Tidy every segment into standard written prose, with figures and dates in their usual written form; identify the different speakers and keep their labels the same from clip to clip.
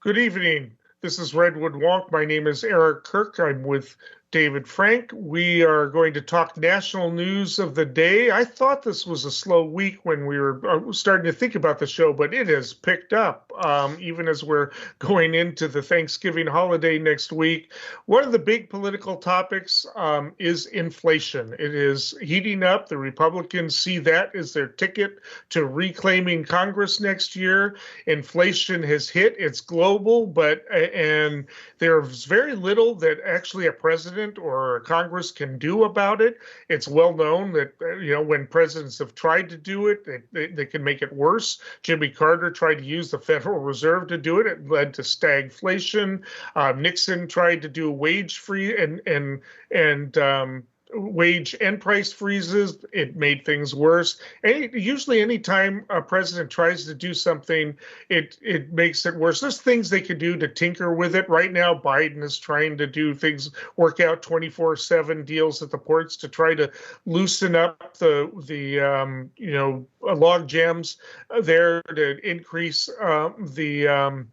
Speaker 1: Good evening. This is Redwood Wonk. My name is Eric Kirk. I'm with David Frank. We are going to talk national news of the day. I thought this was a slow week when we were starting to think about the show, but it has picked up even as we're going into the Thanksgiving holiday next week. One of the big political topics is inflation. It is heating up. The Republicans see that as their ticket to reclaiming Congress next year. Inflation has hit. It's global, and there's very little that actually a president or a Congress can do about it. It's well known that when presidents have tried to do it, they can make it worse. Jimmy Carter tried to use the Federal Reserve to do it. It led to stagflation. Nixon tried to do wage free and wage and price freezes. It made things worse. Usually any time a president tries to do something, it makes it worse. There's things they could do to tinker with it. Right now, Biden is trying to do things, work out 24/7 deals at the ports to try to loosen up the log jams there to increase the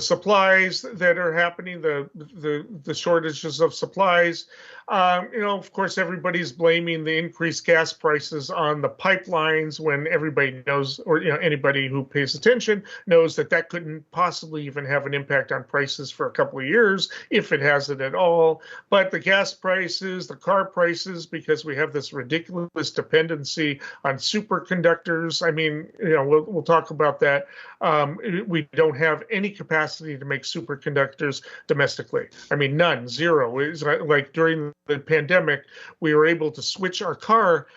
Speaker 1: supplies that are happening, the shortages of supplies. Of course, everybody's blaming the increased gas prices on the pipelines when everybody knows, or anybody who pays attention knows that couldn't possibly even have an impact on prices for a couple of years, if it has it at all. But the gas prices, the car prices, because we have this ridiculous dependency on superconductors. I mean, we'll talk about that. We don't have any capacity to make superconductors domestically. I mean, none, zero. It's like during the pandemic, we were able to switch our car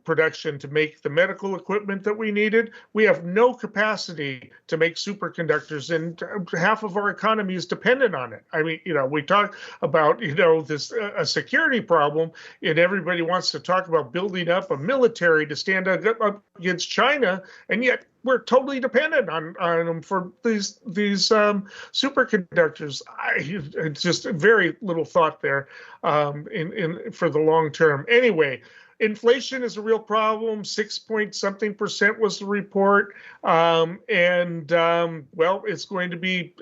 Speaker 1: production to make the medical equipment that we needed. We have no capacity to make superconductors, and half of our economy is dependent on it. I mean, we talk about, this a security problem, and everybody wants to talk about building up a military to stand up against China, and yet we're totally dependent on them for these superconductors. It's just very little thought there for the long term. Anyway, inflation is a real problem. 6-point-something% was the report, it's going to be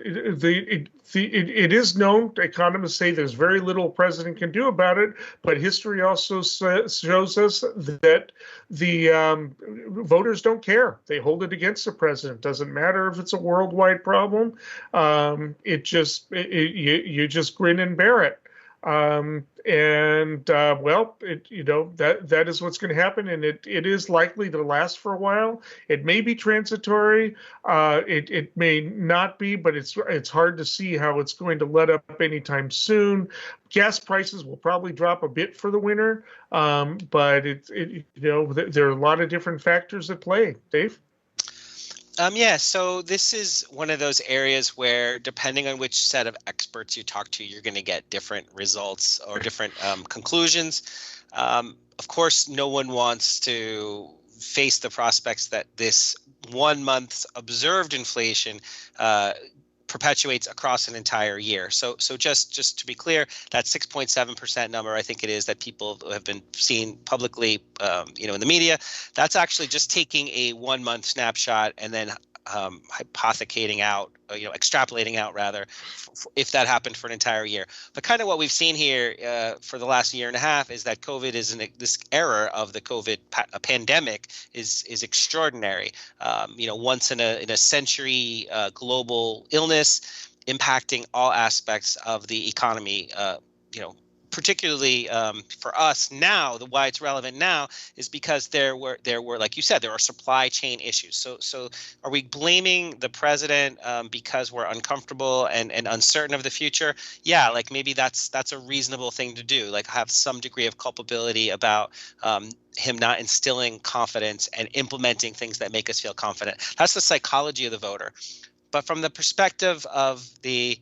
Speaker 1: it is known. Economists say there's very little a president can do about it, but history also shows us that the voters don't care. They hold it against the president. Doesn't matter if it's a worldwide problem. You just grin and bear it. That is what's going to happen, and it is likely to last for a while. It may be transitory. It may not be, but it's hard to see how it's going to let up anytime soon. Gas prices will probably drop a bit for the winter, but there are a lot of different factors at play. Dave?
Speaker 2: So this is one of those areas where, depending on which set of experts you talk to, you're going to get different results or different conclusions. Of course, no one wants to face the prospects that this 1 month's observed inflation perpetuates across an entire year. So just to be clear, that 6.7% number, I think it is, that people have been seeing publicly, in the media, that's actually just taking a 1 month snapshot and then hypothecating out, extrapolating out rather, if that happened for an entire year. But kind of what we've seen here for the last year and a half is that COVID this era of the COVID pandemic is extraordinary. Once in a century global illness impacting all aspects of the economy. Particularly for us now, why it's relevant now is because there were, like you said, there are supply chain issues. So are we blaming the president because we're uncomfortable and uncertain of the future? Yeah, like maybe that's a reasonable thing to do, like have some degree of culpability about him not instilling confidence and implementing things that make us feel confident. That's the psychology of the voter. But from the perspective of the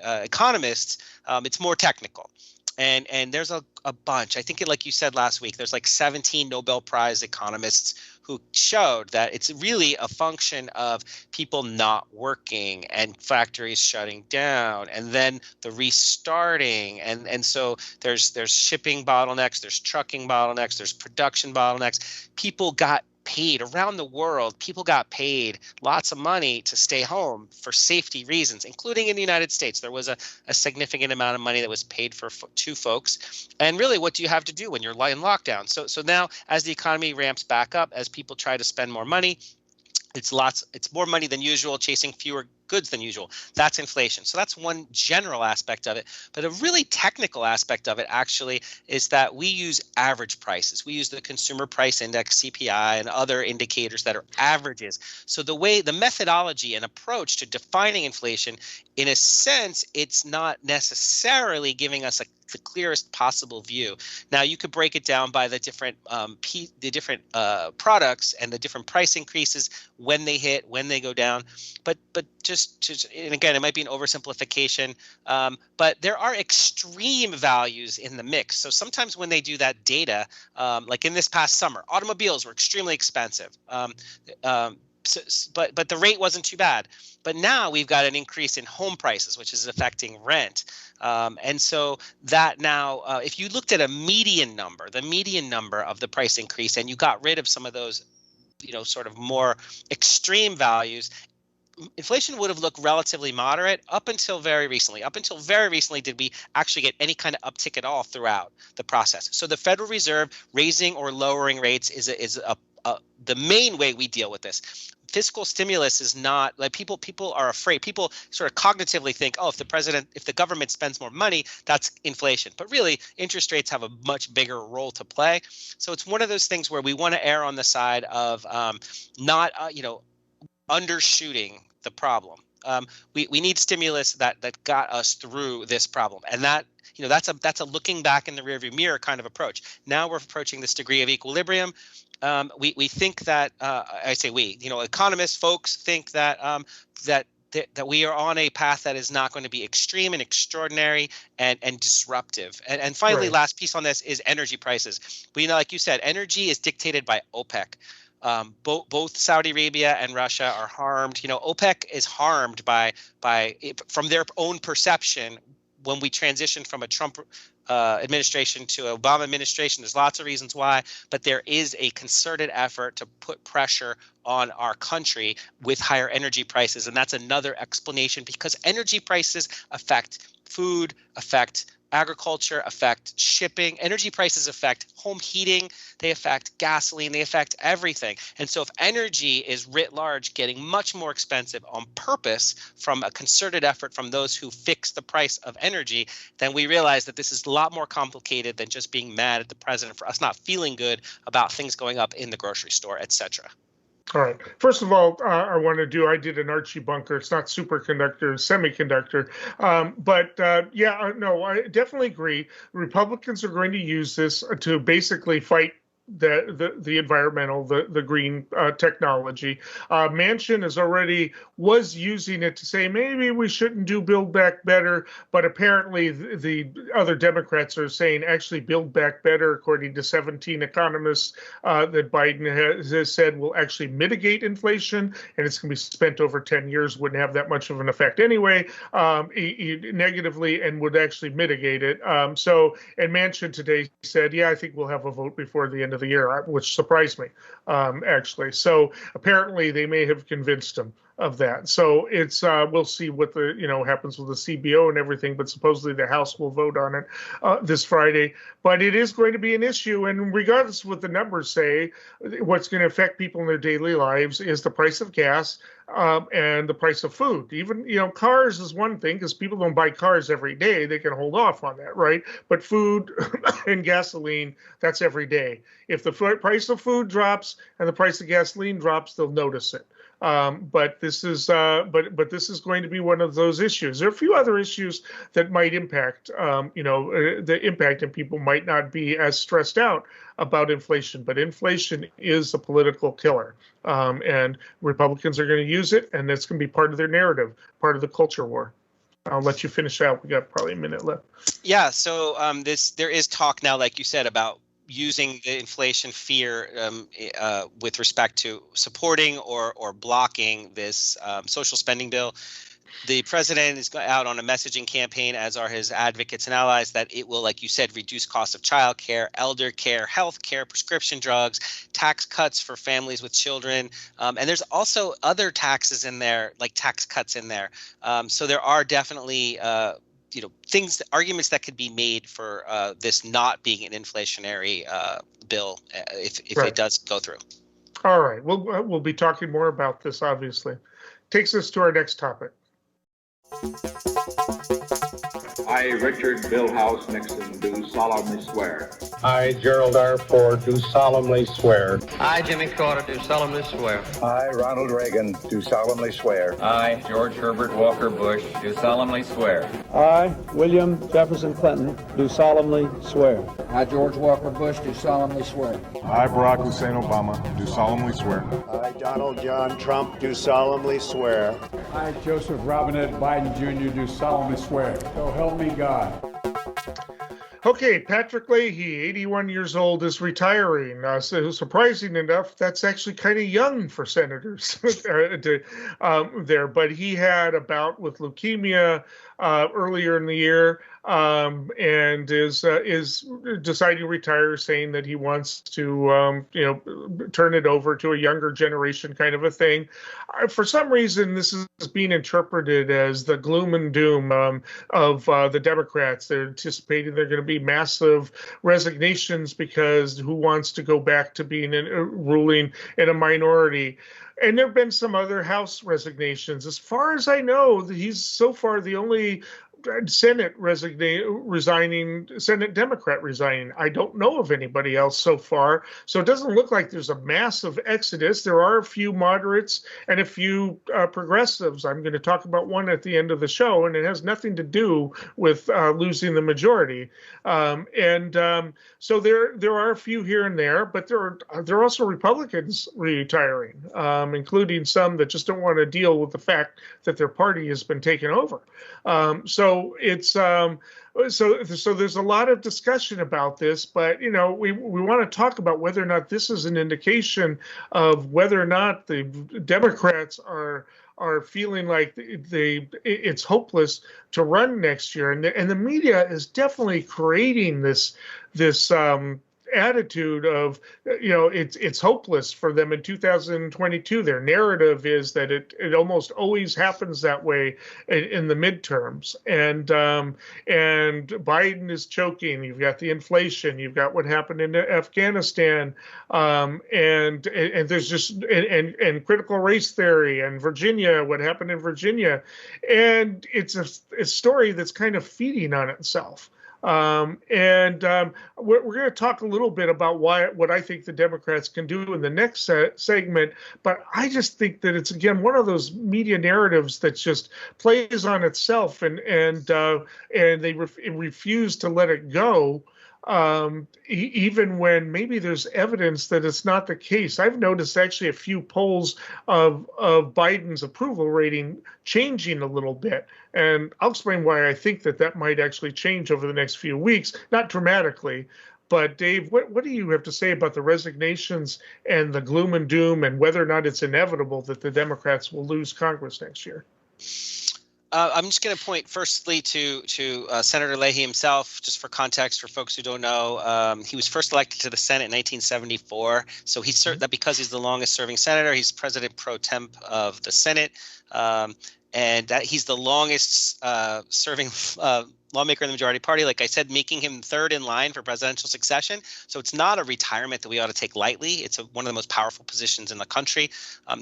Speaker 2: economists, it's more technical. And there's a bunch. I think, like you said last week, there's like 17 Nobel Prize economists who showed that it's really a function of people not working and factories shutting down and then the restarting. And so there's shipping bottlenecks, there's trucking bottlenecks, there's production bottlenecks. People got paid around the world. People got paid lots of money to stay home for safety reasons, including in the United States. There was a significant amount of money that was paid to folks. And really, what do you have to do when you're in lockdown? So now, as the economy ramps back up, as people try to spend more money, it's more money than usual, chasing fewer goods than usual. That's inflation. So that's one general aspect of it. But a really technical aspect of it actually is that we use average prices. We use the consumer price index, CPI, and other indicators that are averages. So the methodology and approach to defining inflation, in a sense, it's not necessarily giving us the clearest possible view. Now, you could break it down by the different products and the different price increases, when they hit, when they go down. But and again, it might be an oversimplification, but there are extreme values in the mix. So sometimes when they do that data, like in this past summer, automobiles were extremely expensive. But the rate wasn't too bad. But now we've got an increase in home prices, which is affecting rent. And so that now, if you looked at the median number of the price increase, and you got rid of some of those, sort of more extreme values, inflation would have looked relatively moderate up until very recently. Up until very recently did we actually get any kind of uptick at all throughout the process. So the Federal Reserve raising or lowering rates is the main way we deal with this. Fiscal stimulus is not like people are afraid. People sort of cognitively think, oh, if the government spends more money, that's inflation. But really, interest rates have a much bigger role to play. So it's one of those things where we want to err on the side of not undershooting the problem. We need stimulus that got us through this problem, and that's a looking back in the rearview mirror kind of approach. Now we're approaching this degree of equilibrium. We think that I say we, economists, folks think that that we are on a path that is not going to be extreme and extraordinary and disruptive. And finally,
Speaker 1: Right.
Speaker 2: last piece on this is energy prices. Like you said, energy is dictated by OPEC. Both Saudi Arabia and Russia are harmed. OPEC is harmed from their own perception. When we transitioned from a Trump administration to an Obama administration, there's lots of reasons why, but there is a concerted effort to put pressure on our country with higher energy prices. And that's another explanation, because energy prices affect food, affect agriculture, affect shipping. Energy prices affect home heating, they affect gasoline, they affect everything. And so if energy is writ large getting much more expensive on purpose from a concerted effort from those who fix the price of energy, then we realize that this is a lot more complicated than just being mad at the president for us not feeling good about things going up in the grocery store, etc.
Speaker 1: All right. First of all, I did an Archie bunker. It's not superconductor, semiconductor. No, I definitely agree. Republicans are going to use this to basically fight the environmental, the green technology. Manchin was using it to say maybe we shouldn't do Build Back Better, but apparently the other Democrats are saying actually Build Back Better, according to 17 economists that Biden has said will actually mitigate inflation, and it's going to be spent over 10 years, wouldn't have that much of an effect anyway, negatively, and would actually mitigate it. And Manchin today said, yeah, I think we'll have a vote before the end of the year, which surprised me, actually. So apparently they may have convinced him of that. So it's we'll see what happens with the CBO and everything, but supposedly the House will vote on it this Friday. But it is going to be an issue, and regardless of what the numbers say, what's going to affect people in their daily lives is the price of gas and the price of food. Even cars is one thing, because people don't buy cars every day; they can hold off on that, right? But food and gasoline, that's every day. If the price of food drops and the price of gasoline drops, they'll notice it. But this is going to be one of those issues. There are a few other issues that might impact, the impact, and people might not be as stressed out about inflation. But inflation is a political killer, and Republicans are going to use it, and it's going to be part of their narrative, part of the culture war. I'll let you finish out. We got probably a minute left.
Speaker 2: Yeah. So there is talk now, like you said, about using the inflation fear with respect to supporting or blocking this social spending bill. The president is out on a messaging campaign, as are his advocates and allies, that it will, like you said, reduce costs of child care, elder care, health care, prescription drugs, tax cuts for families with children. And there's also other taxes in there, like tax cuts in there. So there are definitely arguments that could be made for this not being an inflationary bill if
Speaker 1: Right.
Speaker 2: it does go through.
Speaker 1: All right. We'll be talking more about this, obviously. Takes us to our next topic.
Speaker 3: I, Richard Billhouse Nixon, do solemnly swear.
Speaker 4: I, Gerald R. Ford, do solemnly swear.
Speaker 5: I, Jimmy Carter, do solemnly swear.
Speaker 6: I, Ronald Reagan, do solemnly swear.
Speaker 7: I, George Herbert Walker Bush, do solemnly swear.
Speaker 8: I, William Jefferson Clinton, do solemnly swear.
Speaker 9: I, George Walker Bush, do solemnly swear.
Speaker 10: I, Barack Hussein Obama, do solemnly swear.
Speaker 11: I, Donald John Trump, do solemnly swear.
Speaker 12: I, Joseph Robinette Biden Jr., do solemnly swear. So help me God.
Speaker 1: Okay, Patrick Leahy, 81 years old, is retiring. So surprising enough, that's actually kind of young for senators there. But he had a bout with leukemia earlier in the year, and is deciding to retire, saying that he wants to turn it over to a younger generation, kind of a thing. For some reason, this is being interpreted as the gloom and doom of the Democrats. They're anticipating they're going to be massive resignations because who wants to go back to being ruling in a minority? And there have been some other House resignations. As far as I know, he's so far the only Senate Senate Democrat resigning. I don't know of anybody else so far. So it doesn't look like there's a massive exodus. There are a few moderates and a few progressives. I'm going to talk about one at the end of the show, and it has nothing to do with losing the majority. So there are a few here and there, but there are also Republicans retiring, including some that just don't want to deal with the fact that their party has been taken over. So it's so there's a lot of discussion about this, but we want to talk about whether or not this is an indication of whether or not the Democrats are feeling like it's hopeless to run next year, and the media is definitely creating this attitude of it's hopeless for them in 2022. Their narrative is that it almost always happens that way in the midterms, and Biden is choking. You've got the inflation, you've got what happened in Afghanistan, and there's just and critical race theory, and Virginia, what happened in Virginia, and it's a story that's kind of feeding on itself. We're going to talk a little bit about what I think the Democrats can do in the next segment. But I just think that it's, again, one of those media narratives that just plays on itself, and they refuse to let it go. Even when maybe there's evidence that it's not the case. I've noticed actually a few polls of Biden's approval rating changing a little bit. And I'll explain why I think that might actually change over the next few weeks, not dramatically. But Dave, what do you have to say about the resignations and the gloom and doom, and whether or not it's inevitable that the Democrats will lose Congress next year?
Speaker 2: I'm just going to point firstly to Senator Leahy himself, just for context for folks who don't know. He was first elected to the Senate in 1974. So he's that because he's the longest serving senator, he's president pro temp of the Senate. And that he's the longest serving lawmaker in the majority party, like I said, making him third in line for presidential succession. So it's not a retirement that we ought to take lightly. It's one of the most powerful positions in the country.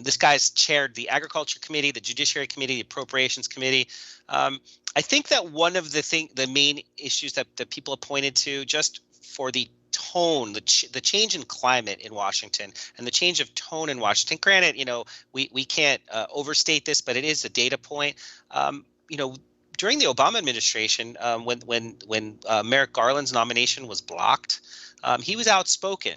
Speaker 2: This guy's chaired the Agriculture Committee, the Judiciary Committee, the Appropriations Committee. I think that one of the main issues that people have pointed to, just for the tone, the change in climate in Washington and the change of tone in Washington. Granted, we can't overstate this, but it is a data point. During the Obama administration, when Merrick Garland's nomination was blocked, he was outspoken.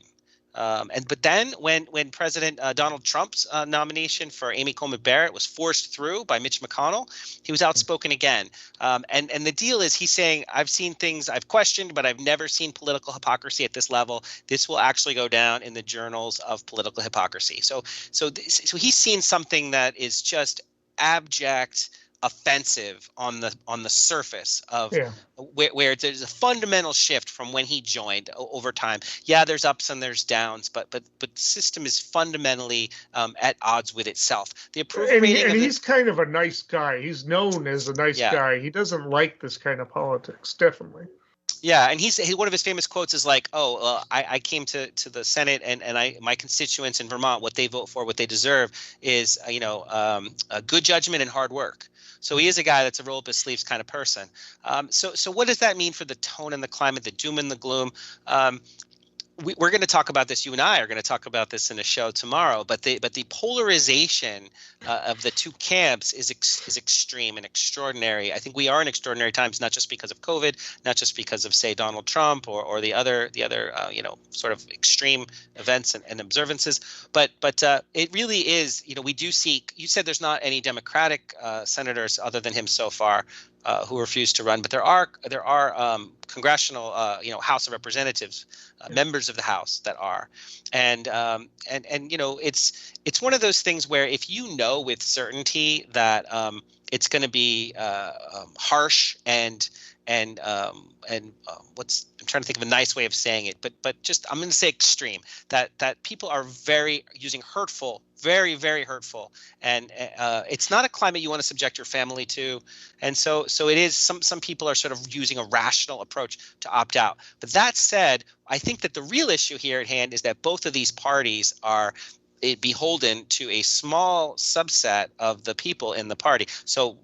Speaker 2: But then when President Donald Trump's nomination for Amy Coney Barrett was forced through by Mitch McConnell, he was outspoken again. And the deal is, he's saying, I've seen things I've questioned, but I've never seen political hypocrisy at this level. This will actually go down in the journals of political hypocrisy. So he's seen something that is just abject, offensive on the surface of where there's a fundamental shift from when he joined over time. Yeah, there's ups and there's downs, but the system is fundamentally at odds with itself. The approval rating,
Speaker 1: and he's kind of a nice guy. He's known as a nice guy. He doesn't like this kind of politics, definitely.
Speaker 2: Yeah, and one of his famous quotes is like, I came to the Senate and my constituents in Vermont, what they vote for, what they deserve is, a good judgment and hard work. So he is a guy that's a roll up his sleeves kind of person. So what does that mean for the tone and the climate, the doom and the gloom? We're going to talk about this. You and I are going to talk about this in a show tomorrow. But the polarization of the two camps is extreme and extraordinary. I think we are in extraordinary times, not just because of COVID, not just because of, say, Donald Trump or the other sort of extreme events and observances. But it really is. We do see. You said there's not any Democratic senators other than him so far who refused to run, but there are congressional, House of Representatives, members of the House that are, and it's one of those things where if you know with certainty that it's going to be harsh and what's I'm trying to think of a nice way of saying it, but just I'm going to say extreme, that people are using hurtful, very, very hurtful, and it's not a climate you want to subject your family to, and so it is. Some people are sort of using a rational approach to opt out. But that said, I think that the real issue here at hand is that both of these parties are beholden to a small subset of the people in the party. So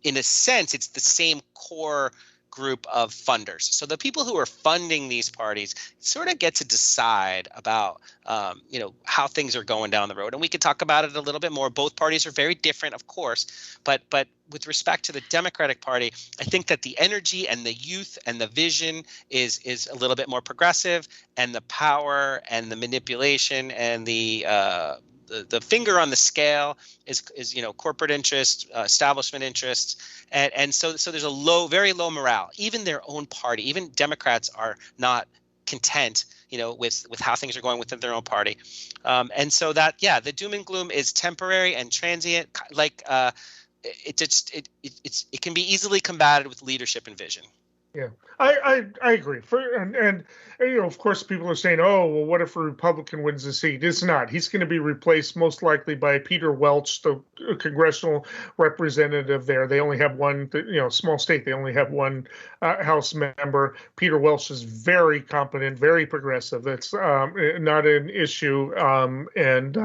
Speaker 2: in a sense, it's the same core group of funders. So the people who are funding these parties sort of get to decide about, how things are going down the road. And we could talk about it a little bit more. Both parties are very different, of course, but with respect to the Democratic Party, I think that the energy and the youth and the vision is a little bit more progressive, and the power and the manipulation and the finger on the scale is corporate interest, establishment interests, and so there's a very low morale. Even their own party, even Democrats are not content, with how things are going within their own party, and so the doom and gloom is temporary and transient. Like it can be easily combated with leadership and vision.
Speaker 1: Yeah, I agree. And of course, people are saying, oh, well, what if a Republican wins the seat? It's not. He's going to be replaced most likely by Peter Welch, the congressional representative there. They only have one, small state. They only have one House member. Peter Welch is very competent, very progressive. That's not an issue. And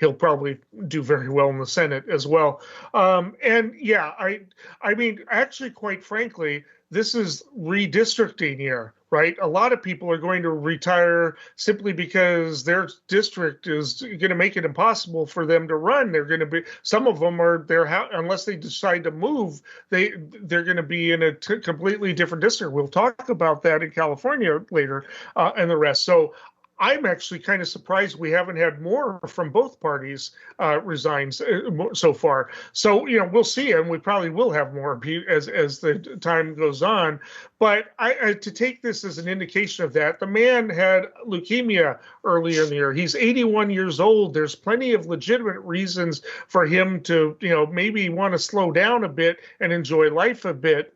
Speaker 1: he'll probably do very well in the Senate as well. I mean, actually, quite frankly, this is redistricting year, right? A lot of people are going to retire simply because their district is going to make it impossible for them to run. They're going to be, some of them are there, unless they decide to move, they're going to be in a completely different district. We'll talk about that in California later and the rest. So I'm actually kind of surprised we haven't had more from both parties resigns so far. So, we'll see, and we probably will have more as the time goes on. But to take this as an indication of that, the man had leukemia earlier in the year. He's 81 years old. There's plenty of legitimate reasons for him to, maybe want to slow down a bit and enjoy life a bit,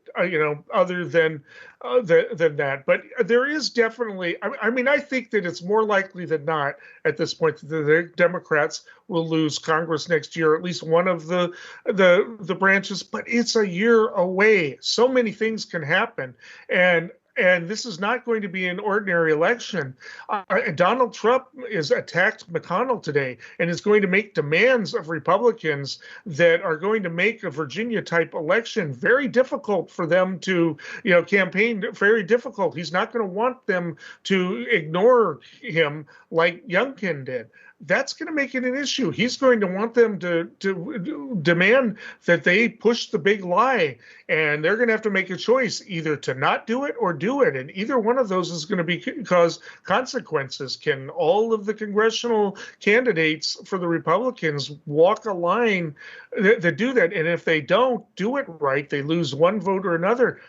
Speaker 1: other than that. But there is definitely, I think that it's more likely than not at this point that the Democrats will lose Congress next year, at least one of the branches, but it's a year away. So many things can happen. And this is not going to be an ordinary election. Donald Trump is attacked McConnell today and is going to make demands of Republicans that are going to make a Virginia-type election very difficult for them to, campaign, very difficult. He's not going to want them to ignore him like Youngkin did. That's going to make it an issue. He's going to want them to demand that they push the big lie, and they're going to have to make a choice either to not do it or do it. And either one of those is going to cause consequences. Can all of the congressional candidates for the Republicans walk a line that do that? And if they don't do it right, they lose one vote or another.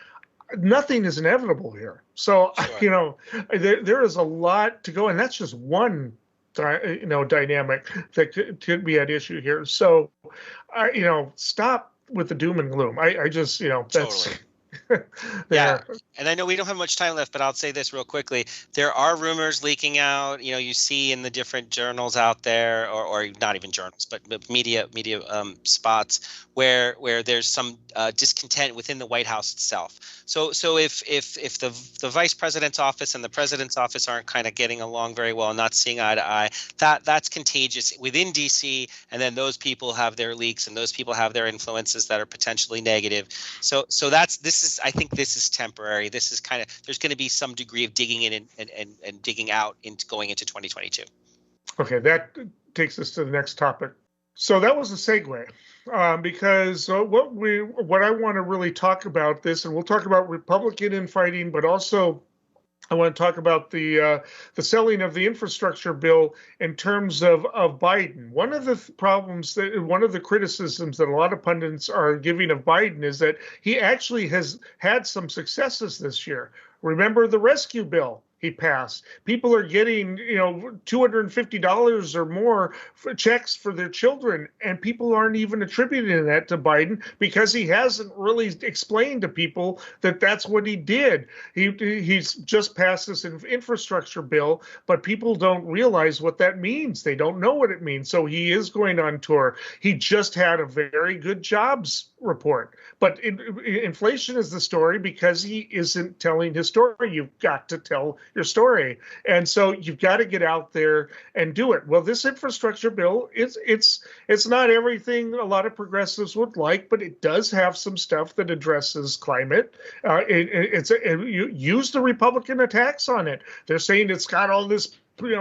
Speaker 1: Nothing is inevitable here. So, sure. There is a lot to go, and that's just one dynamic that could be at issue here. So, stop with the doom and gloom. I just, that's
Speaker 2: Totally.
Speaker 1: there.
Speaker 2: Yeah, and I know we don't have much time left, but I'll say this real quickly. There are rumors leaking out. You see in the different journals out there, or not even journals, but media spots where there's some discontent within the White House itself. So if the vice president's office and the president's office aren't kind of getting along very well and not seeing eye to eye, that's contagious within DC, and then those people have their leaks and those people have their influences that are potentially negative. So I think this is temporary. This is kind of, there's going to be some degree of digging in and digging out into going into 2022.
Speaker 1: Okay, that takes us to the next topic. So that was a segue, because what I want to really talk about this, and we'll talk about Republican infighting, but also I want to talk about the selling of the infrastructure bill in terms of Biden. One of the one of the criticisms that a lot of pundits are giving of Biden is that he actually has had some successes this year. Remember the rescue bill he passed. People are getting, $250 or more for checks for their children, and people aren't even attributing that to Biden because he hasn't really explained to people that that's what he did. He's just passed this infrastructure bill, but people don't realize what that means. They don't know what it means. So he is going on tour. He just had a very good jobs report. But inflation is the story because he isn't telling his story. You've got to tell your story. And so you've got to get out there and do it. Well, this infrastructure bill, it's not everything a lot of progressives would like, but it does have some stuff that addresses climate. You use the Republican attacks on it. They're saying it's got all this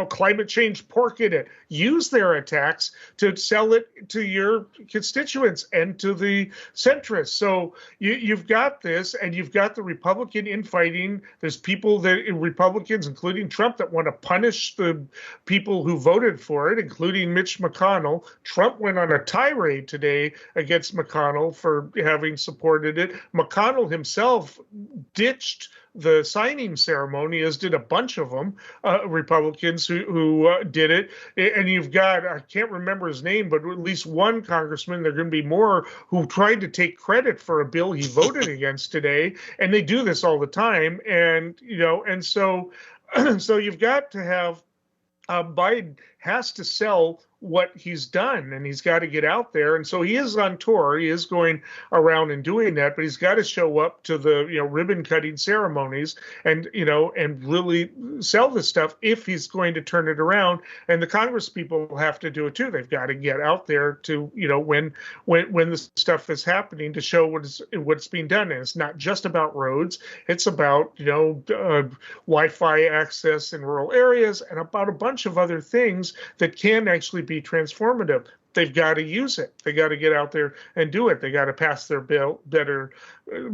Speaker 1: climate change pork in it. Use their attacks to sell it to your constituents and to the centrists. So you've got this, and you've got the Republican infighting. There's Republicans, including Trump, that want to punish the people who voted for it, including Mitch McConnell. Trump went on a tirade today against McConnell for having supported it. McConnell himself ditched the signing ceremony, as did a bunch of them, Republicans who did it. And you've got, I can't remember his name, but at least one congressman, there are going to be more, who tried to take credit for a bill he voted against today. And they do this all the time. And, so you've got to have, Biden has to sell what he's done, and he's got to get out there. And so he is on tour. He is going around and doing that, but he's got to show up to the ribbon cutting ceremonies and really sell this stuff if he's going to turn it around. And the Congress people have to do it too. They've got to get out there to when the stuff is happening, to show what's being done. And it's not just about roads. It's about Wi-Fi access in rural areas and about a bunch of other things that can actually be transformative. They've got to use it. They got to get out there and do it. They got to pass their better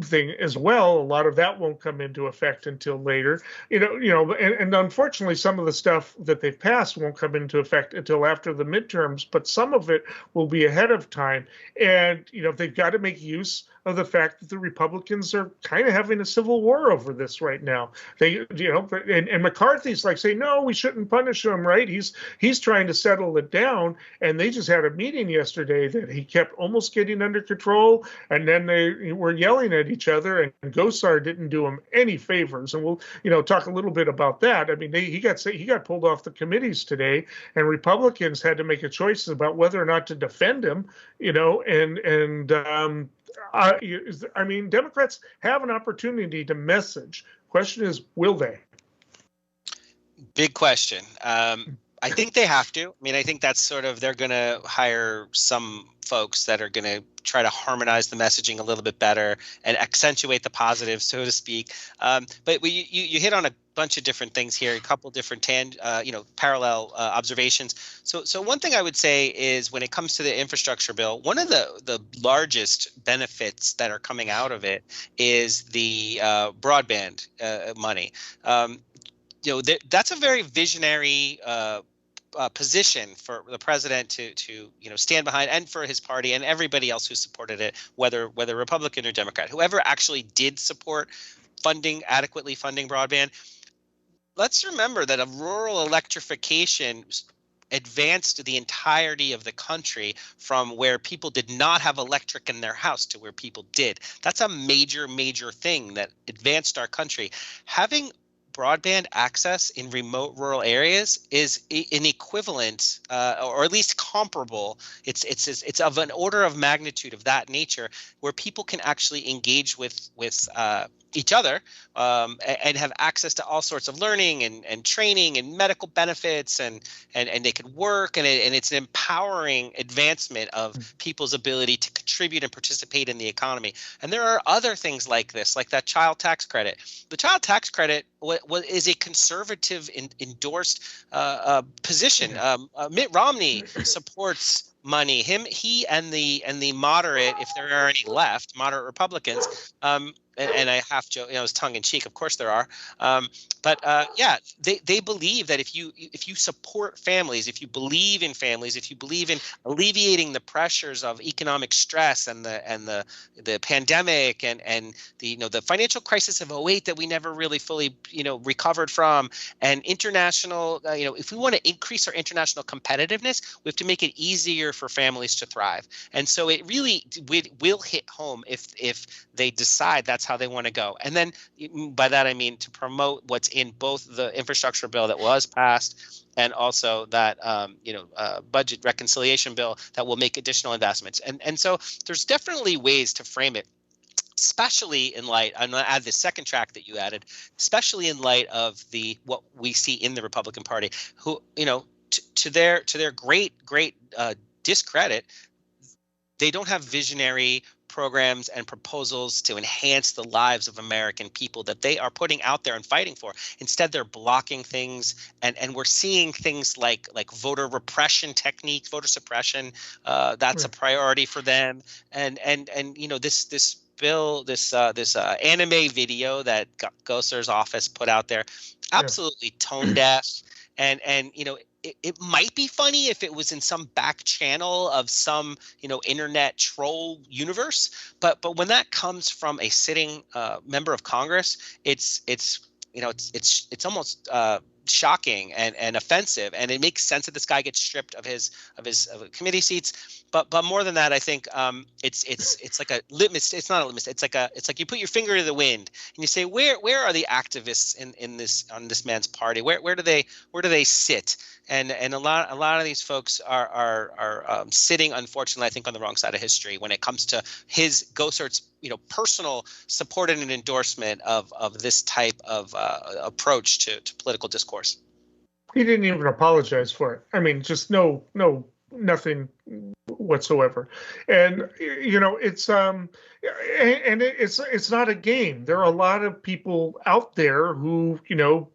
Speaker 1: thing as well. A lot of that won't come into effect until later. And unfortunately, some of the stuff that they've passed won't come into effect until after the midterms, but some of it will be ahead of time. And they've got to make use of the fact that the Republicans are kind of having a civil war over this right now. And McCarthy's like saying, no, we shouldn't punish him, right? He's trying to settle it down. And they just had a meeting yesterday that he kept almost getting under control. And then they were yelling at each other, and Gosar didn't do him any favors. And we'll talk a little bit about that. I mean, he got pulled off the committees today, and Republicans had to make a choice about whether or not to defend him, I mean, Democrats have an opportunity to message. Question is, will they?
Speaker 2: Big question. I think they have to. I mean, I think that's sort of, they're going to hire some folks that are going to try to harmonize the messaging a little bit better and accentuate the positives, so to speak. But you hit on a bunch of different things here, a couple different parallel observations. So one thing I would say is, when it comes to the infrastructure bill, one of the largest benefits that are coming out of it is the broadband money. That's a very visionary position for the president to stand behind, and for his party and everybody else who supported it, whether Republican or Democrat, whoever actually did support adequately funding broadband. Let's remember that a rural electrification advanced the entirety of the country from where people did not have electric in their house to where people did. That's a major, major thing that advanced our country. Having broadband access in remote rural areas is an equivalent, or at least comparable. It's of an order of magnitude of that nature, where people can actually engage with each other and have access to all sorts of learning and training and medical benefits, and they can work, and it's an empowering advancement of people's ability to contribute and participate in the economy. And there are other things like this, like that child tax credit. The child tax credit is a conservative endorsed position. Mitt Romney supports money. He and the moderate, if there are any left, moderate Republicans. And I have to, it's tongue in cheek. Of course there are, but they believe that if you support families, if you believe in families, if you believe in alleviating the pressures of economic stress and the pandemic and the financial crisis of 2008 that we never really fully recovered from, and international, if we want to increase our international competitiveness, we have to make it easier for families to thrive. And so it really will hit home if they decide that's how they want to go. And then by that I mean to promote what's in both the infrastructure bill that was passed and also that budget reconciliation bill that will make additional investments. And so there's definitely ways to frame it, especially in light, I'm going to add the second track that you added, especially in light of what we see in the Republican Party, who, to their great discredit, they don't have visionary programs and proposals to enhance the lives of American people that they are putting out there and fighting for. Instead, they're blocking things, and we're seeing things like voter repression techniques, voter suppression. That's a priority for them. And this bill, this anime video that Gosar's office put out there, absolutely tone deaf. And it might be funny if it was in some back channel of some internet troll universe, but when that comes from a sitting member of Congress, it's almost shocking and offensive, and it makes sense that this guy gets stripped of his committee seats. But more than that, I think it's like a litmus. It's not a litmus. It's like you put your finger to the wind and you say, where are the activists on this man's party? Where do they sit? And a lot of these folks are sitting, unfortunately, I think, on the wrong side of history when it comes to his Gosart's personal support and endorsement of this type of approach to political discourse.
Speaker 1: He didn't even apologize for it. I mean, just nothing whatsoever. And it's not a game. There are a lot of people out there who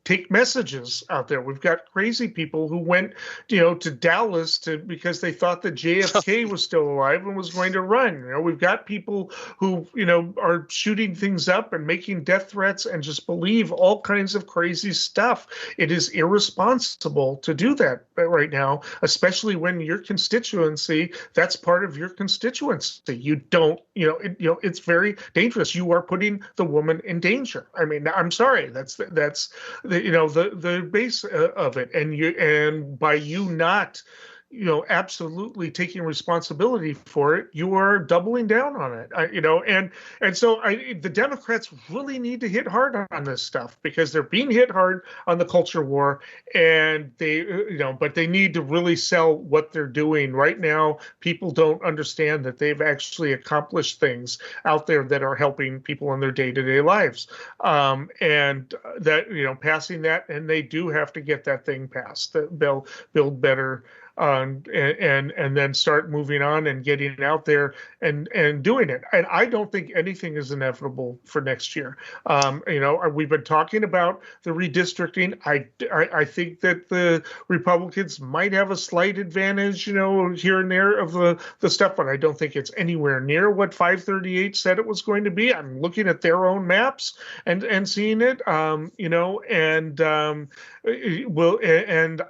Speaker 1: take messages out there. We've got crazy people who went to Dallas because they thought that JFK was still alive and was going to run. We've got people who are shooting things up and making death threats and just believe all kinds of crazy stuff. It is irresponsible to do that right now, especially when your constituency, that's part of your constituency. You don't, it's very dangerous. You are putting the woman in danger. I mean, I'm sorry. That's the base of it. And by you not absolutely taking responsibility for it, you are doubling down on it. And so the Democrats really need to hit hard on this stuff because they're being hit hard on the culture war, and but they need to really sell what they're doing right now. People don't understand that they've actually accomplished things out there that are helping people in their day-to-day lives, and that passing that, and they do have to get that thing passed, the Build Better. And then start moving on and getting out there and doing it. And I don't think anything is inevitable for next year. We've been talking about the redistricting. I think that the Republicans might have a slight advantage, here and there of the stuff, but I don't think it's anywhere near what 538 said it was going to be. I'm looking at their own maps and seeing it, and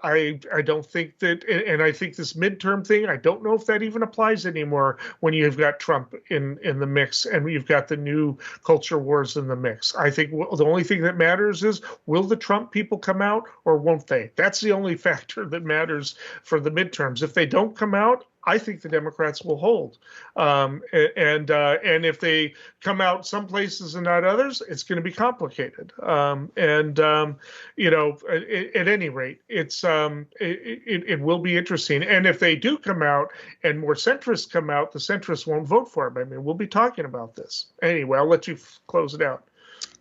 Speaker 1: I don't think that, and I think this midterm thing, I don't know if that even applies anymore when you've got Trump in the mix and you've got the new culture wars in the mix. I think the only thing that matters is, will the Trump people come out or won't they? That's the only factor that matters for the midterms. If they don't come out, I think the Democrats will hold. And if they come out some places and not others, it's going to be complicated. At any rate, it will be interesting. And if they do come out and more centrists come out, the centrists won't vote for them. I mean, we'll be talking about this. Anyway, I'll let you close it out.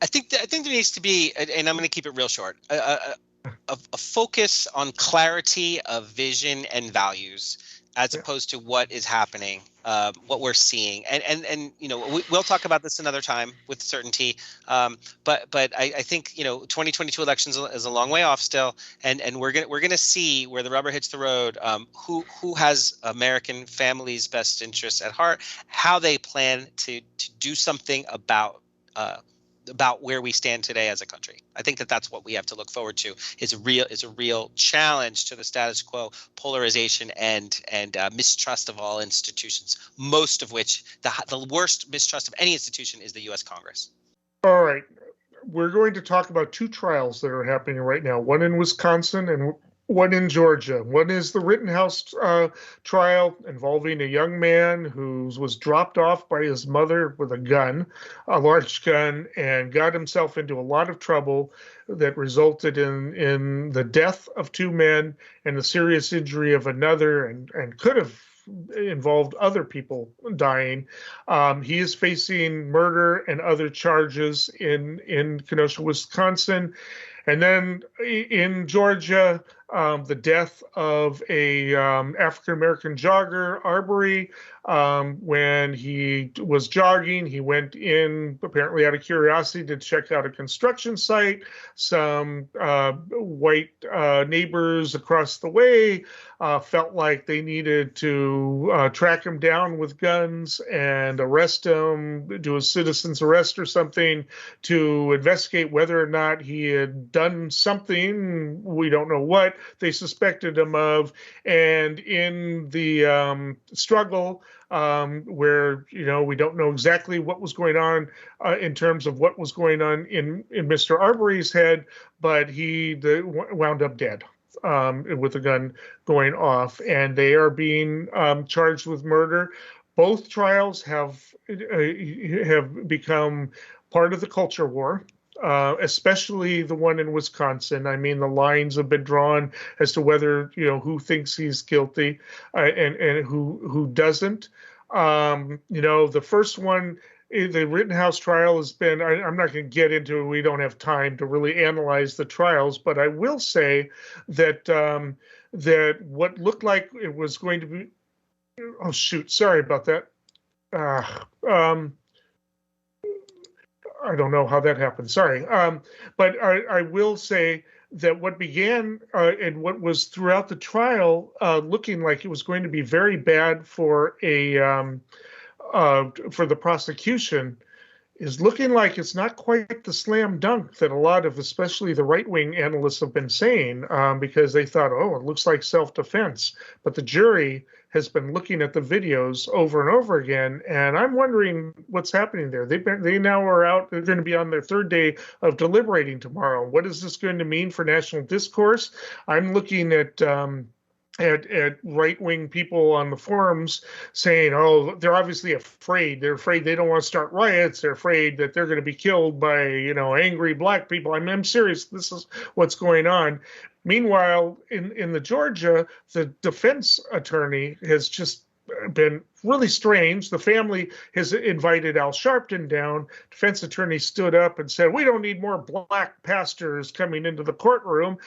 Speaker 2: I think there needs to be, and I'm going to keep it real short, a focus on clarity of vision and values, as opposed to what is happening, what we're seeing, and we'll talk about this another time with certainty. But I think 2022 elections is a long way off still, and we're gonna see where the rubber hits the road. Who has American families' best interests at heart? How they plan to do something about where we stand today as a country. I think that's what we have to look forward to. Is a real challenge to the status quo, polarization, and mistrust of all institutions. Most of which, the worst mistrust of any institution is the U.S. Congress.
Speaker 1: All right, we're going to talk about two trials that are happening right now. One in Wisconsin and one in Georgia. One is the Rittenhouse trial involving a young man who was dropped off by his mother with a gun, a large gun, and got himself into a lot of trouble that resulted in the death of two men and the serious injury of another, and could have involved other people dying. He is facing murder and other charges in Kenosha, Wisconsin. And then in Georgia, the death of a African-American jogger, Arbery, when he was jogging, he went in apparently out of curiosity to check out a construction site. Some white neighbors across the way felt like they needed to track him down with guns and arrest him, do a citizen's arrest or something to investigate whether or not he had done something. We don't know what they suspected him of. And in the struggle, where we don't know exactly what was going on in terms of what was going on in Mr. Arbery's head, but he wound up dead with a gun going off, and they are being charged with murder. Both trials have become part of the culture war. Especially the one in Wisconsin. I mean, the lines have been drawn as to whether, who thinks he's guilty and who doesn't. The first one, the Rittenhouse trial has been, I'm not going to get into it. We don't have time to really analyze the trials, but I will say that that what looked like it was going to be, oh, shoot, sorry about that. I don't know how that happened. Sorry. But I will say that what began and what was throughout the trial looking like it was going to be very bad for the prosecution is looking like it's not quite the slam dunk that a lot of, especially the right-wing analysts, have been saying, because they thought, it looks like self-defense. But the jury has been looking at the videos over and over again, and I'm wondering what's happening there. They now are out. They're going to be on their third day of deliberating tomorrow. What is this going to mean for national discourse? I'm looking at right-wing people on the forums saying, they're obviously afraid. They're afraid they don't want to start riots. They're afraid that they're going to be killed by, angry black people. I'm serious. This is what's going on. Meanwhile, in the Georgia, the defense attorney has just been really strange. The family has invited Al Sharpton down. Defense attorney stood up and said, "We don't need more black pastors coming into the courtroom."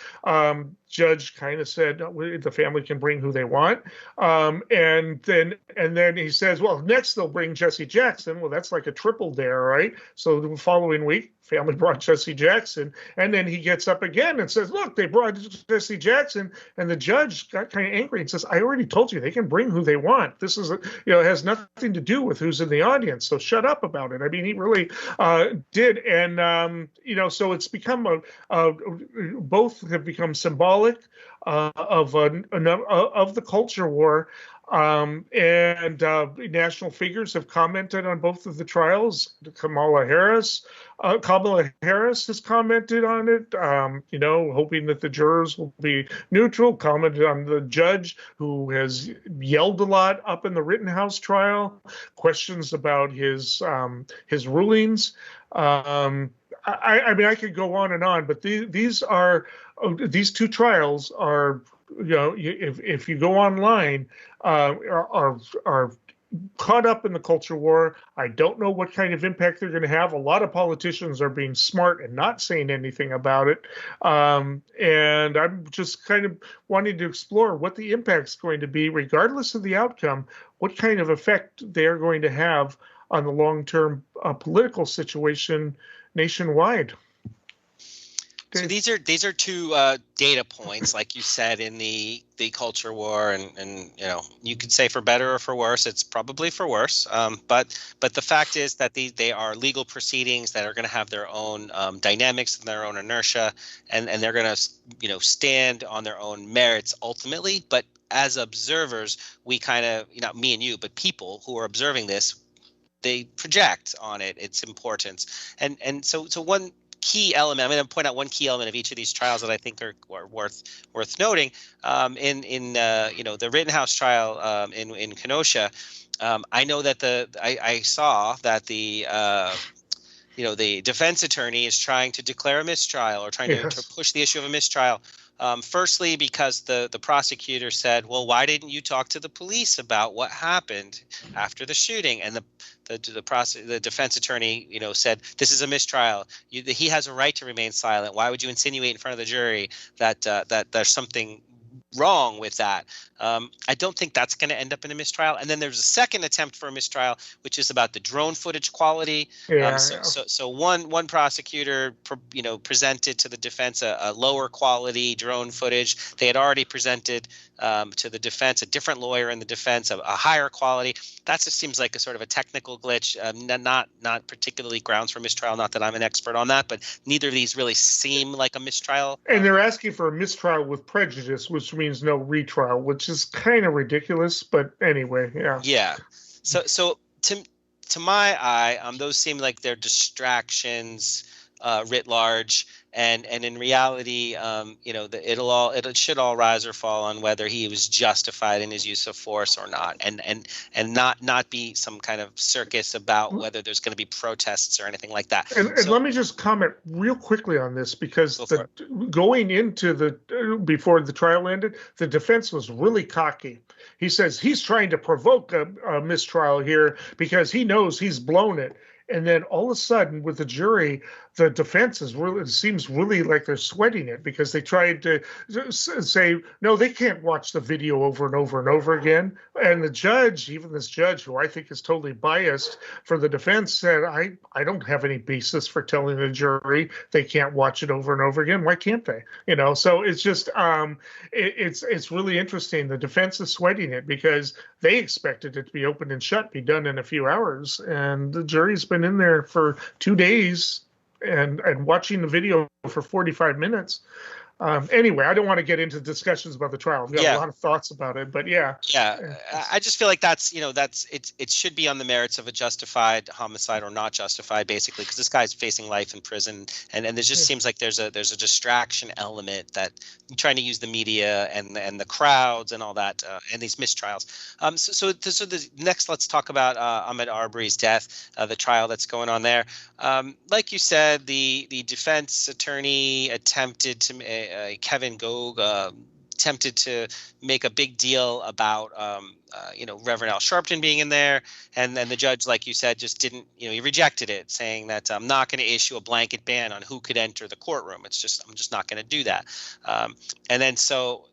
Speaker 1: Judge kind of said, the family can bring who they want. And then he says, well, next they'll bring Jesse Jackson. Well, that's like a triple dare, right? So the following week, family brought Jesse Jackson. And then he gets up again and says, look, they brought Jesse Jackson. And the judge got kind of angry and says, I already told you they can bring who they want. This is it has nothing to do with who's in the audience. So shut up about it. I mean, he really did. And, so it's become both have become symbolic of the culture war. And national figures have commented on both of the trials. Kamala Harris has commented on it, hoping that the jurors will be neutral, commented on the judge who has yelled a lot up in the Rittenhouse trial, questions about his rulings. I mean, I could go on and on, but these two trials are, if you go online, are caught up in the culture war. I don't know what kind of impact they're going to have. A lot of politicians are being smart and not saying anything about it. And I'm just kind of wanting to explore what the impact's going to be, regardless of the outcome, what kind of effect they're going to have on the long-term political situation nationwide.
Speaker 2: So these are two data points, like you said, in the culture war, and you could say for better or for worse. It's probably for worse, but the fact is that they are legal proceedings that are going to have their own dynamics and their own inertia, and they're going to stand on their own merits ultimately. But as observers, we kind of, not me and you, but people who are observing this, they project on its importance, and so one key element. I'm going to point out one key element of each of these trials that I think are worth noting. In the Rittenhouse trial in Kenosha, I know that I saw that the defense attorney is trying to declare a mistrial, or trying to push the issue of a mistrial. Firstly, because the prosecutor said, well, why didn't you talk to the police about what happened after the shooting? And the defense attorney, said, this is a mistrial. He has a right to remain silent. Why would you insinuate in front of the jury that there's something wrong with that? I don't think that's going to end up in a mistrial. And then there's a second attempt for a mistrial, which is about the drone footage quality. So one prosecutor, presented to the defense a lower quality drone footage. They had already presented to the defense, a different lawyer in the defense, a higher quality. That just seems like a sort of a technical glitch, not particularly grounds for mistrial. Not that I'm an expert on that, but neither of these really seem like a mistrial.
Speaker 1: And they're asking for a mistrial with prejudice, which means no retrial, which is kind of ridiculous. But anyway, yeah.
Speaker 2: Yeah. So to my eye, those seem like they're distractions writ large. And in reality, it should all rise or fall on whether he was justified in his use of force or not, and not be some kind of circus about whether there's going to be protests or anything like that.
Speaker 1: And let me just comment real quickly on this, because going into before the trial ended, the defense was really cocky. He says he's trying to provoke a mistrial here because he knows he's blown it. And then all of a sudden, with the jury, the defense seems really like they're sweating it, because they tried to say, no, they can't watch the video over and over and over again. And the judge, even this judge, who I think is totally biased for the defense, said, I don't have any basis for telling the jury they can't watch it over and over again. Why can't they? So it's just it's really interesting. The defense is sweating it because they expected it to be open and shut, be done in a few hours. And the jury's been in there for 2 days and watching the video for 45 minutes. Anyway, I don't want to get into discussions about the trial. I've got a lot of thoughts about it, but yeah.
Speaker 2: Yeah, I just feel like it should be on the merits of a justified homicide or not justified, basically, because this guy's facing life in prison, and there just seems like there's a distraction element, that trying to use the media and the crowds and all that, and these mistrials. So the next, let's talk about Ahmaud Arbery's death, the trial that's going on there. Like you said, the defense attorney attempted to Kevin Gog attempted to make a big deal about Reverend Al Sharpton being in there, and then the judge, like you said, just didn't, he rejected it, saying that I'm not going to issue a blanket ban on who could enter the courtroom. I'm just not going to do that. And then so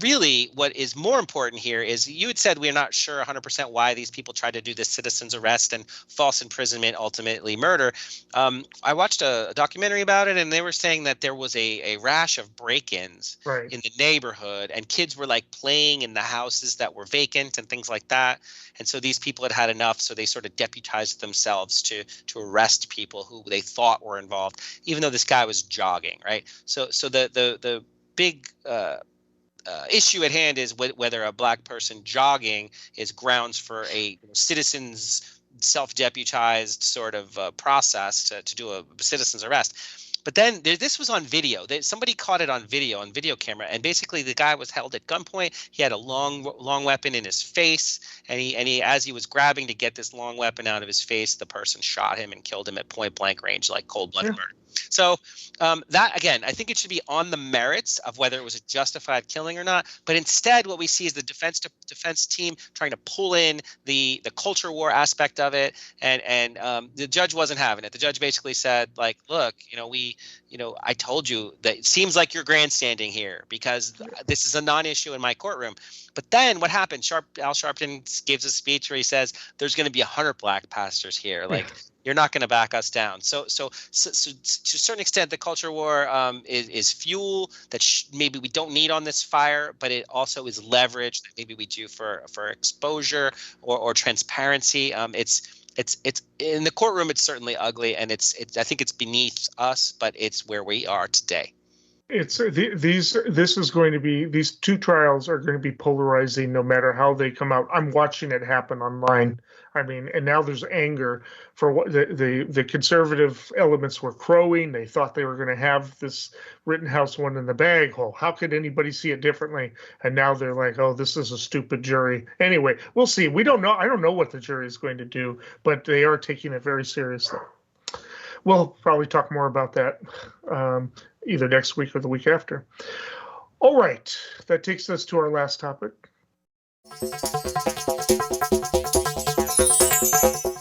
Speaker 2: really, what is more important here is you had said we're not sure 100% why these people tried to do this citizen's arrest and false imprisonment, ultimately murder. I watched a documentary about it, and they were saying that there was a rash of break-ins in the neighborhood, and kids were like playing in the houses that were vacant and things like that. And so these people had had enough, so they sort of deputized themselves to arrest people who they thought were involved, even though this guy was jogging, right? So the big issue at hand is whether a black person jogging is grounds for a citizen's self-deputized sort of process to do a citizen's arrest. But then this was on video. Somebody caught it on video camera, and basically the guy was held at gunpoint. He had a long weapon in his face, and he as he was grabbing to get this long weapon out of his face, the person shot him and killed him at point blank range, like cold-blooded murder. So that, again, I think it should be on the merits of whether it was a justified killing or not. But instead, what we see is the defense team trying to pull in the culture war aspect of it, and the judge wasn't having it. The judge basically said, like, look, I told you that it seems like you're grandstanding here because this is a non-issue in my courtroom. But then what happened? Al Sharpton gives a speech where he says there's going to be 100 black pastors here. Like, you're not going to back us down. So to a certain extent, the culture war is fuel that maybe we don't need on this fire, but it also is leverage that maybe we do for exposure or transparency. It's in the courtroom. It's certainly ugly, and it's I think it's beneath us, but it's where we are today.
Speaker 1: These two trials are going to be polarizing no matter how they come out. I'm watching it happen online. I mean, and now there's anger for what the conservative elements were crowing. They thought they were going to have this Rittenhouse one in the bag. Oh, how could anybody see it differently? And now they're like, oh, this is a stupid jury. Anyway, we'll see. We don't know. I don't know what the jury is going to do, but they are taking it very seriously. We'll probably talk more about that either next week or the week after. All right, that takes us to our last topic.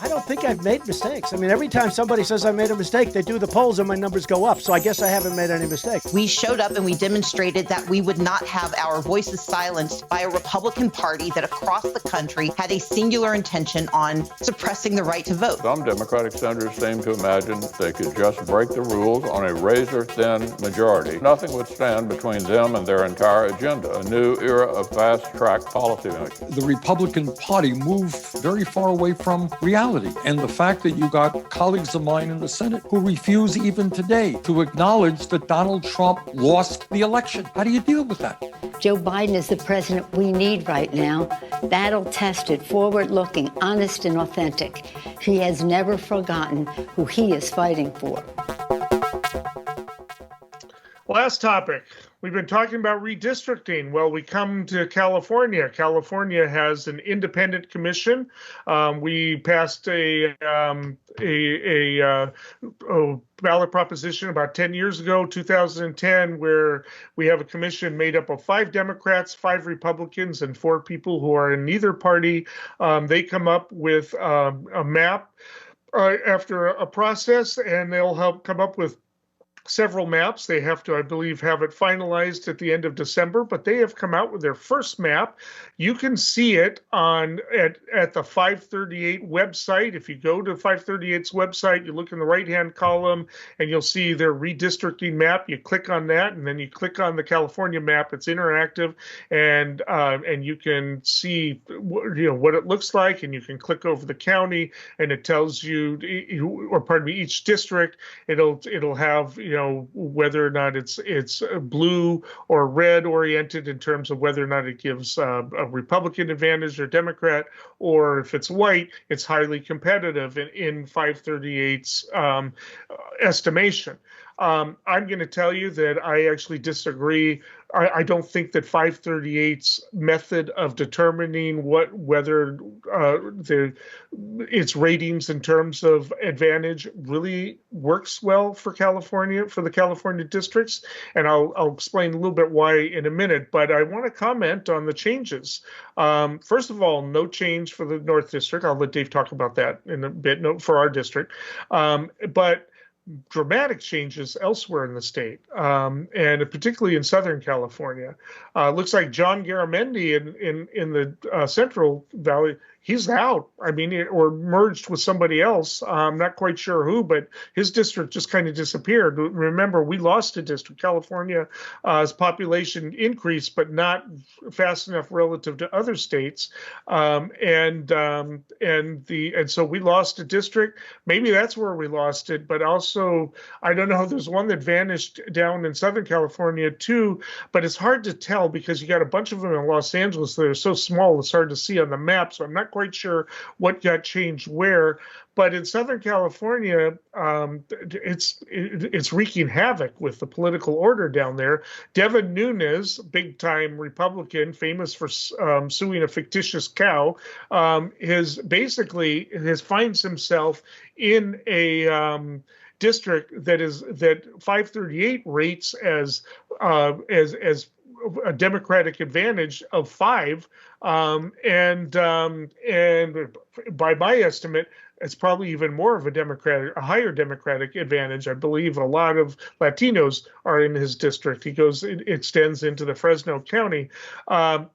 Speaker 13: I don't think I've made mistakes. I mean, every time somebody says I made a mistake, they do the polls and my numbers go up. So I guess I haven't made any mistakes.
Speaker 14: We showed up and we demonstrated that we would not have our voices silenced by a Republican Party that across the country had a singular intention on suppressing the right to vote.
Speaker 15: Some Democratic senators seem to imagine they could just break the rules on a razor-thin majority. Nothing would stand between them and their entire agenda, a new era of fast-track policymaking.
Speaker 16: The Republican Party moved very far away from reality. And the fact that you got colleagues of mine in the Senate who refuse even today to acknowledge that Donald Trump lost the election. How do you deal with that?
Speaker 17: Joe Biden is the president we need right now. Battle-tested, forward-looking, honest, and authentic. He has never forgotten who he is fighting for.
Speaker 1: Last topic. We've been talking about redistricting. Well, we come to California. California has an independent commission. We passed a ballot proposition about 10 years ago, 2010, where we have a commission made up of 5 Democrats, 5 Republicans, and 4 people who are in neither party. They come up with a map after a process, and they'll help come up with several maps. They have to, I believe, have it finalized at the end of December, but they have come out with their first map. You can see it at the 538 website. If you go to 538's website, you look in the right-hand column and you'll see their redistricting map. You click on that, and then you click on the California map. It's interactive, and you can see what it looks like, and you can click over the county, and it tells you, or pardon me, each district. It'll have whether or not it's blue or red oriented in terms of whether or not it gives a Republican advantage or Democrat, or if it's white, it's highly competitive in 538's estimation. I'm going to tell you that I actually disagree. I don't think that 538's method of determining whether its ratings in terms of advantage really works well for California, for the California districts, and I'll explain a little bit why in a minute. But I want to comment on the changes. First of all, no change for the North District. I'll let Dave talk about that in a bit. No, for our district, but dramatic changes elsewhere in the state, and particularly in Southern California. Looks like John Garamendi in the Central Valley, he's out. I mean, or merged with somebody else. I'm not quite sure who, but his district just kind of disappeared. Remember, we lost a district. California's population increased, but not fast enough relative to other states, and so we lost a district. Maybe that's where we lost it, but also I don't know. There's one that vanished down in Southern California too, but it's hard to tell because you got a bunch of them in Los Angeles that are so small it's hard to see on the map. So I'm not quite sure what got changed where. But in Southern California, it's wreaking havoc with the political order down there. Devin Nunes, big-time Republican, famous for suing a fictitious cow, finds himself in a district that 538 rates as a Democratic advantage of 5, and by my estimate, it's probably even more of a higher Democratic advantage. I believe a lot of Latinos are in his district. It extends into the Fresno County.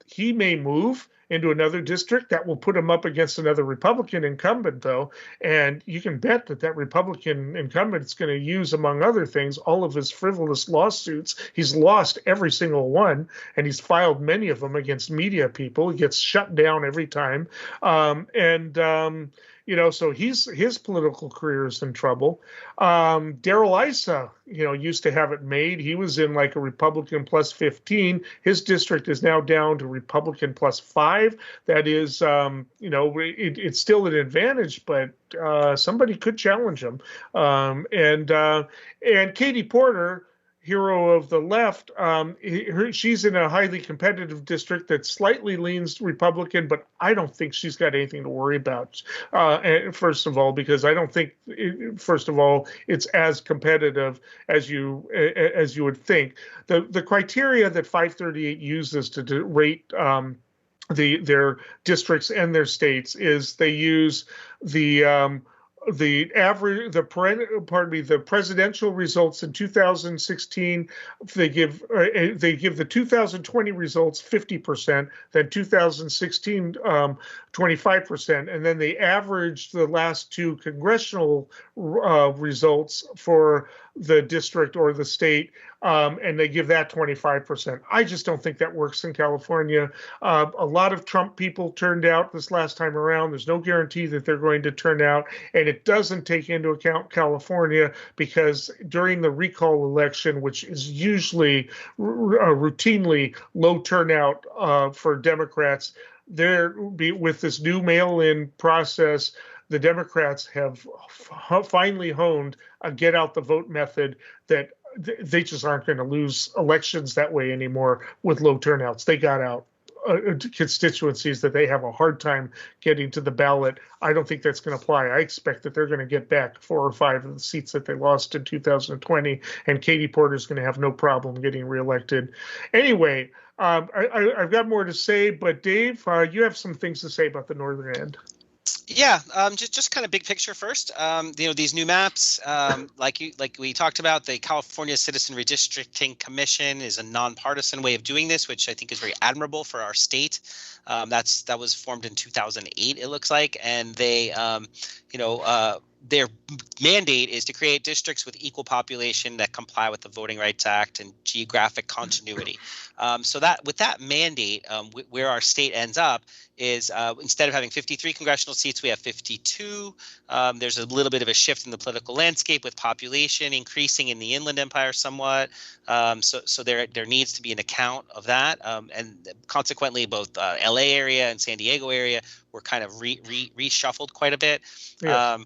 Speaker 1: He may move into another district that will put him up against another Republican incumbent, though. And you can bet that Republican incumbent is going to use, among other things, all of his frivolous lawsuits. He's lost every single one, and he's filed many of them against media people. He gets shut down every time. So his political career is in trouble. Darrell Issa, used to have it made. He was in like a Republican plus 15. His district is now down to Republican plus 5. That is, it's still an advantage, but somebody could challenge him. And Katie Porter, hero of the left, she's in a highly competitive district that slightly leans Republican, but I don't think she's got anything to worry about. First of all, because I don't think, it's as competitive as you would think. The criteria that 538 uses to rate their districts and their states is they use the presidential results in 2016. They give the 2020 results 50%, then 2016 25%, and then they average the last two congressional results for the district or the state, and they give that 25%. I just don't think that works in California. A lot of Trump people turned out this last time around. There's no guarantee that they're going to turn out, and it doesn't take into account California because during the recall election, which is usually routinely low turnout for Democrats, with this new mail-in process, the Democrats have finally honed a get-out-the-vote method that they just aren't going to lose elections that way anymore with low turnouts. They got out constituencies that they have a hard time getting to the ballot. I don't think that's going to apply. I expect that they're going to get back 4 or 5 of the seats that they lost in 2020, and Katie Porter's going to have no problem getting reelected. Anyway, I've got more to say, but Dave, you have some things to say about the northern end.
Speaker 2: Yeah, just kind of big picture first. These new maps, like we talked about, the California Citizen Redistricting Commission is a nonpartisan way of doing this, which I think is very admirable for our state. That was formed in 2008, it looks like, and they, their mandate is to create districts with equal population that comply with the Voting Rights Act and geographic continuity. So that with that mandate, where our state ends up is instead of having 53 congressional seats, we have 52. There's a little bit of a shift in the political landscape with population increasing in the Inland Empire somewhat. So there needs to be an account of that. And consequently, both LA area and San Diego area were kind of reshuffled quite a bit. Yes.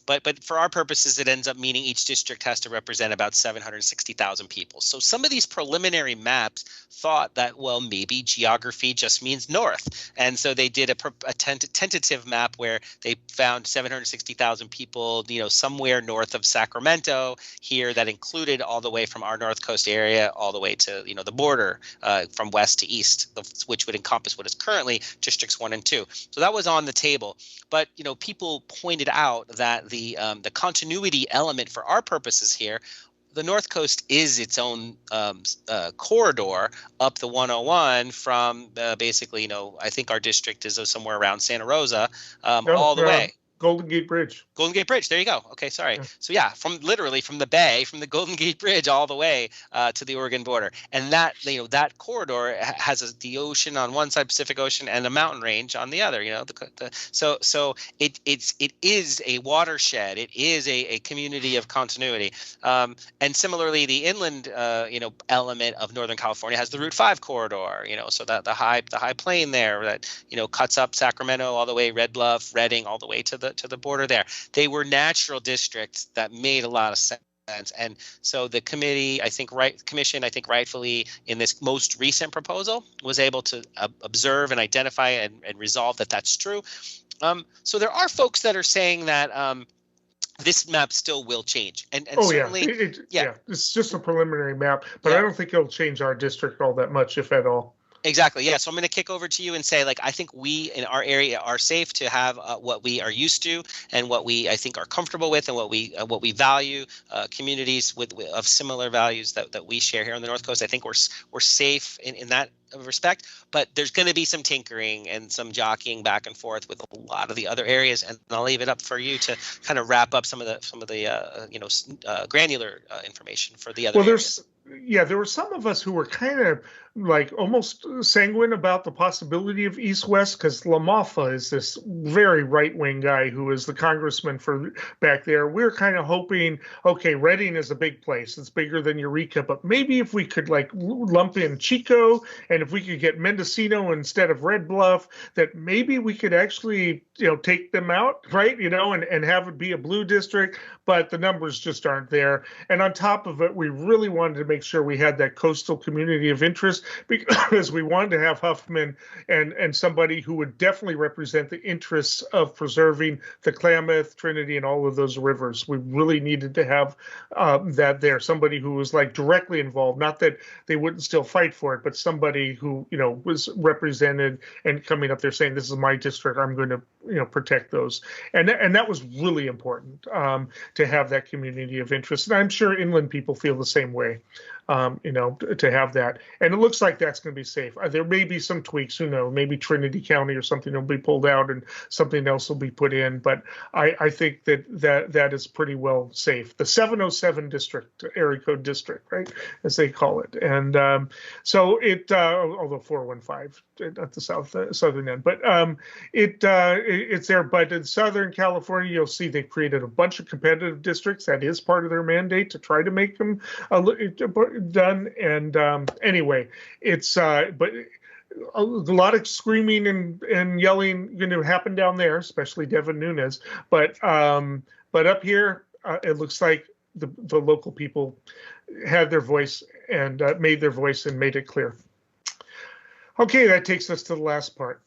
Speaker 2: But for our purposes, it ends up meaning each district has to represent about 760,000 people. So some of these preliminary maps thought that, well, maybe geography just means north. And so they did a tentative map where they found 760,000 people, somewhere north of Sacramento here that included all the way from our North Coast area all the way to, the border from west to east, which would encompass what is currently districts 1 and 2. So that was on the table. But, people pointed out that the continuity element for our purposes here, the North Coast is its own corridor up the 101 from basically, I think our district is somewhere around Santa Rosa, all the way.
Speaker 1: Golden Gate Bridge.
Speaker 2: Golden Gate Bridge. There you go. Okay, sorry.
Speaker 1: Yeah.
Speaker 2: So yeah, from the bay, from the Golden Gate Bridge all the way to the Oregon border, and that that corridor has the ocean on one side, Pacific Ocean, and a mountain range on the other. So it is a watershed. It is a community of continuity. And similarly, the inland element of Northern California has the Route 5 corridor. So that the high plain there that cuts up Sacramento all the way, Red Bluff, Redding, all the way to the border there. They were natural districts that made a lot of sense. And so the commission, I think rightfully in this most recent proposal was able to observe and identify and resolve that that's true. So there are folks that are saying that this map still will change. And certainly,
Speaker 1: it's just a preliminary map, but I don't think it'll change our district all that much, if at all.
Speaker 2: Exactly. Yeah. So I'm going to kick over to you and say, I think we in our area are safe to have what we are used to and what we, I think, are comfortable with and what we value, communities of similar values that we share here on the North Coast. I think we're safe in that respect, but there's going to be some tinkering and some jockeying back and forth with a lot of the other areas, and I'll leave it up for you to kind of wrap up some of the granular information for the other areas.
Speaker 1: There were some of us who were kind of almost sanguine about the possibility of East-West, because LaMalfa is this very right-wing guy who is the congressman for back there. We're kind of hoping, okay, Redding is a big place. It's bigger than Eureka, but maybe if we could lump in Chico, and if we could get Mendocino instead of Red Bluff, that maybe we could actually, take them out, right? And have it be a blue district, but the numbers just aren't there. And on top of it, we really wanted to make sure we had that coastal community of interest, because we wanted to have Huffman and somebody who would definitely represent the interests of preserving the Klamath, Trinity, and all of those rivers. We really needed to have that there, somebody who was directly involved, not that they wouldn't still fight for it, but somebody who, was represented and coming up there saying, this is my district, I'm going to, protect those. And that was really important to have that community of interest. And I'm sure inland people feel the same way. To have that. And it looks like that's going to be safe. There may be some tweaks, who knows, maybe Trinity County or something will be pulled out and something else will be put in. But I think that is pretty well safe. The 707 district, area code district, right, as they call it. And so it, although 415 at the southern end, but it's there. But in Southern California, you'll see they created a bunch of competitive districts. That is part of their mandate to try to make them done. And anyway, it's but a lot of screaming and yelling going to happen down there, especially Devin Nunes. But up here, it looks like the local people had their voice and made their voice and made it clear. Okay, that takes us to the last part.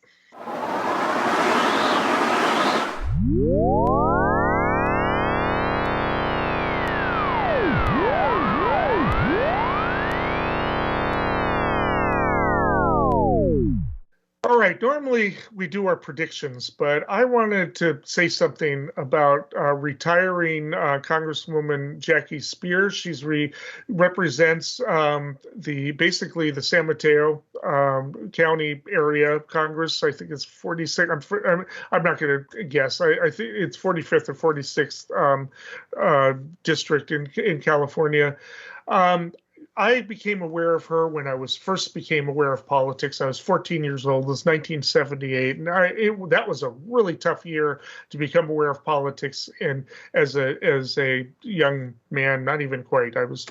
Speaker 1: All right, normally we do our predictions, but I wanted to say something about retiring Congresswoman Jackie Spears. She's represents basically the San Mateo County area Congress. I think it's 46. I'm not going to guess. I think it's 45th or 46th district in California. I became aware of her when I first became aware of politics. I was 14 years old. It was 1978, and that was a really tough year to become aware of politics. And as a young man, not even quite, I was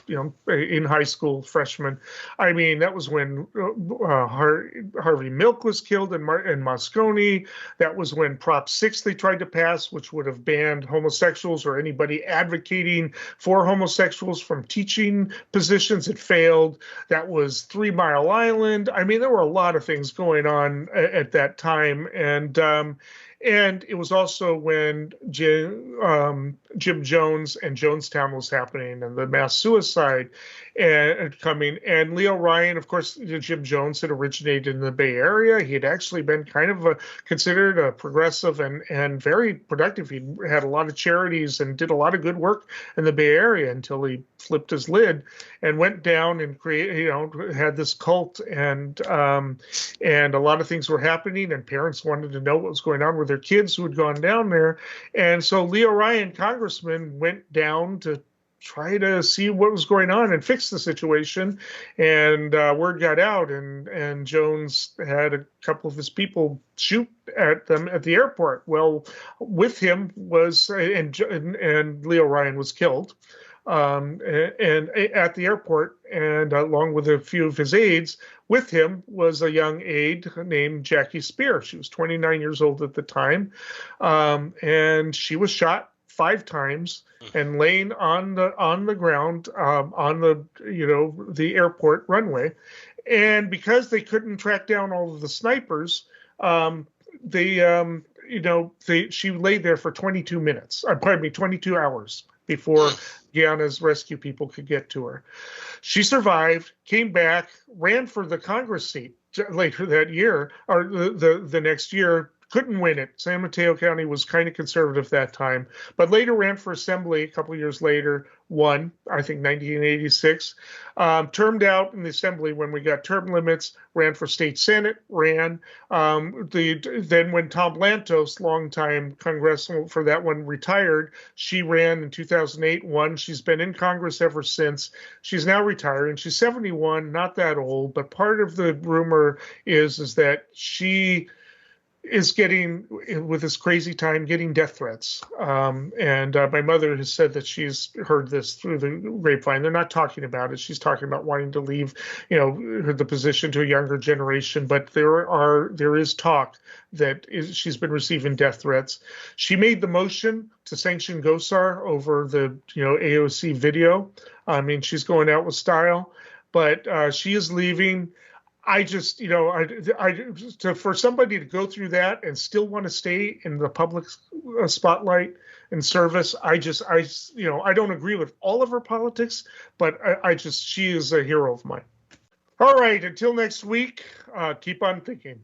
Speaker 1: in high school, freshman. I mean, that was when Harvey Milk was killed in Moscone. That was when Prop 6 they tried to pass, which would have banned homosexuals or anybody advocating for homosexuals from teaching positions. It failed. That was 3 Mile Island. I mean, there were a lot of things going on at that time. And it was also when Jim Jones and Jonestown was happening, and the mass suicide coming. And Leo Ryan, of course, Jim Jones had originated in the Bay Area. He had actually been kind of considered a progressive and very productive. He had a lot of charities and did a lot of good work in the Bay Area until he flipped his lid and went down and had this cult, and a lot of things were happening, and parents wanted to know what was going on with their kids who had gone down there. And so Leo Ryan, congressman, went down to try to see what was going on and fix the situation. And word got out, and Jones had a couple of his people shoot at them at the airport. Well, with him was, and Leo Ryan was killed. And at the airport, and along with a few of his aides, with him was a young aide named Jackie Spear. She was 29 years old at the time, and she was shot 5 times and laying on the ground on the airport runway. And because they couldn't track down all of the snipers, she lay there for 22 minutes. 22 hours before Guyana's rescue people could get to her. She survived, came back, ran for the Congress seat later that year, or the next year. Couldn't win it. San Mateo County was kind of conservative that time, but later ran for assembly a couple of years later, won, I think 1986, termed out in the assembly when we got term limits, ran for state senate, then when Tom Lantos, longtime congressional for that one, retired, she ran in 2008, won. She's been in Congress ever since. She's now retired, and she's 71, not that old, but part of the rumor is that she is getting, with this crazy time, getting death threats. And my mother has said that she's heard this through the grapevine. They're not talking about it. She's talking about wanting to leave, the position to a younger generation. But there is talk that she's been receiving death threats. She made the motion to sanction GOSAR over the, AOC video. I mean, she's going out with style, but she is leaving. I just, for somebody to go through that and still want to stay in the public spotlight and service, I don't agree with all of her politics, but she is a hero of mine. All right, until next week, keep on thinking.